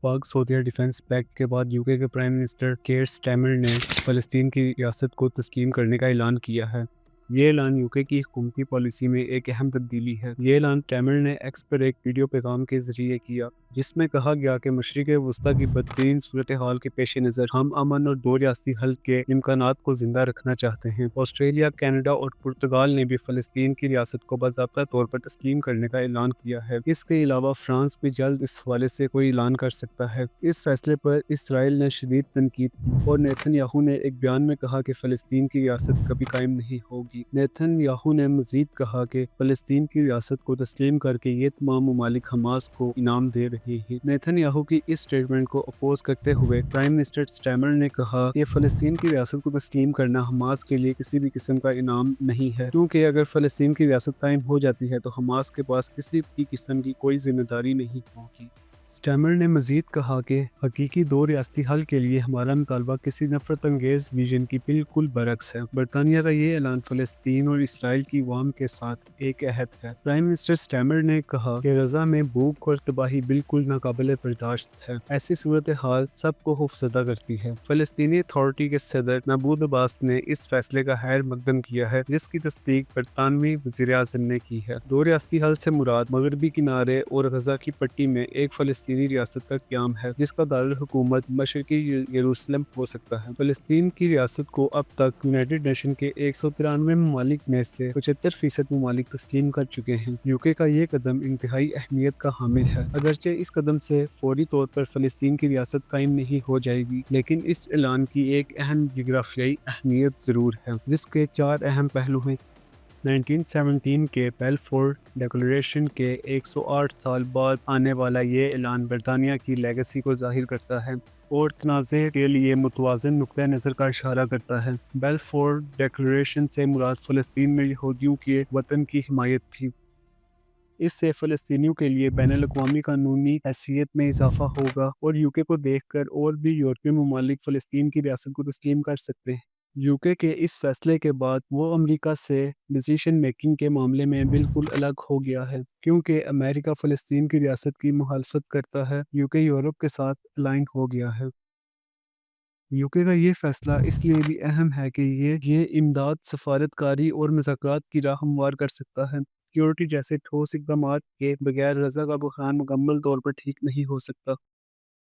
पाक सऊदीया defence pact के बाद यूके के प्राइम मिनिस्टर केयर स्टारमर ने फ़लस्तीन की रियासत को तस्लीम करने का ऐलान किया है। ये ऐलान यूके की हुकूमती पॉलिसी में एक अहम तब्दीली है। ये ऐलान स्टारमर ने एक्स पर एक वीडियो पैगाम के जरिए किया, जिसमें कहा गया कि मशरिक़ वस्ती की बदतरीन सूरत हाल के पेश नज़र हम अमन और दो रियासती हल के इम्कानात को जिंदा रखना चाहते हैं। ऑस्ट्रेलिया, कनाडा और पुर्तगाल ने भी फ़लस्तीन की रियासत को बाज़ाब्ता तौर पर तस्लीम करने का ऐलान किया है। इसके अलावा फ्रांस भी जल्द इस हवाले से कोई ऐलान कर सकता है। इस फैसले पर इसराइल ने शदीद तनकीद की और नेतन्याहू ने एक बयान में कहा कि फ़लस्तीन की रियासत कभी कायम नहीं होगी। नेतन्याहू ने मजीद कहा कि फ़लस्तीन की रियासत को तस्लीम करके ये तमाम ममालिक हमास को इनाम दे रहे हैं। नेतन्याहू की इस स्टेटमेंट को अपोज करते हुए प्राइम मिनिस्टर स्टारमर ने कहा कि फ़लस्तीन की रियासत को तस्लीम करना हमास के लिए किसी भी किस्म का इनाम नहीं है, क्योंकि अगर फ़लस्तीन की रियासत कायम हो जाती है तो हमास के पास किसी भी किस्म की कोई जिम्मेदारी नहीं होगी। स्टैमर ने मजीद कहा कि हकीकी दो रियासती हल के लिए हमारा मुतालबा किसी नफरत अंगेज विजन की बिल्कुल बरक्स है। बरतानिया का ये ऐलान फ़लस्तीन और इसराइल की अवाम के साथ एक अहद है। प्राइम मिनिस्टर स्टैमर ने कहा कि गजा में भूख और तबाही बिल्कुल नाकाबिले बर्दाश्त है। ऐसी सूरत हाल सबको खौफजदा करती है। फ़लस्तीनी अथॉरिटी के सदर महमूद अब्बास ने इस फैसले का खैर मकदम किया है, जिसकी तस्दीक बरतानवी वज़ीर-ए-आज़म ने की है। दो रियासती हल से मुराद मगरबी किनारे और गजा की पट्टी में एक फ़लस्तीनी रियासत का क़याम है, जिसका दारुल हुकूमत मशरक़ी यरूशलेम हो सकता है। फ़लस्तीन की रियासत को अब तक यूनाइटेड नेशन के 193 ममालिक में से 75% ममालिक तस्लीम कर चुके हैं। यूके का ये कदम इंतहाई अहमियत का हामिल है। अगरचे इस कदम से फौरी तौर पर फ़लस्तीन की रियासत कायम नहीं हो जाएगी, लेकिन इस ऐलान की एक अहम जोग्राफियाई अहमियत ज़रूर है, जिसके 4 अहम पहलू हैं। 1917 के बेलफोर डिक्लेरेशन के 108 साल बाद आने वाला ये ऐलान बरतानिया की लेगेसी को ज़ाहिर करता है और तनाज़े के लिए मुतवाज़िन नुक्ता नज़र का इशारा करता है। बेलफोर डिक्लेरेशन से मुराद फ़लस्तीन में यहूदियों के वतन की हिमायत थी। इससे फ़लस्तीनियों के लिए बैनुल-अक़वामी कानूनी हैसियत में इजाफ़ा होगा और यूके को देखकर और भी यूरोपीय ममालिक फ़लस्तीन की रियासत को तस्लीम कर सकते हैं। यूके के इस फैसले के बाद वो अमेरिका से डिसीजन मेकिंग के मामले में बिल्कुल अलग हो गया है, क्योंकि अमेरिका फ़लस्तीन की रियासत की मुखालफत करता है। यूके यूरोप के साथ अलाइन हो गया है। यूके का ये फैसला इसलिए भी अहम है कि ये इमदाद, सफारतकारी और मुज़ाकरात की राह हमवार कर सकता है। सिक्योरिटी जैसे ठोस इक़दामात के बगैर रज़ा का बहरान मुकम्मल तौर पर ठीक नहीं हो सकता।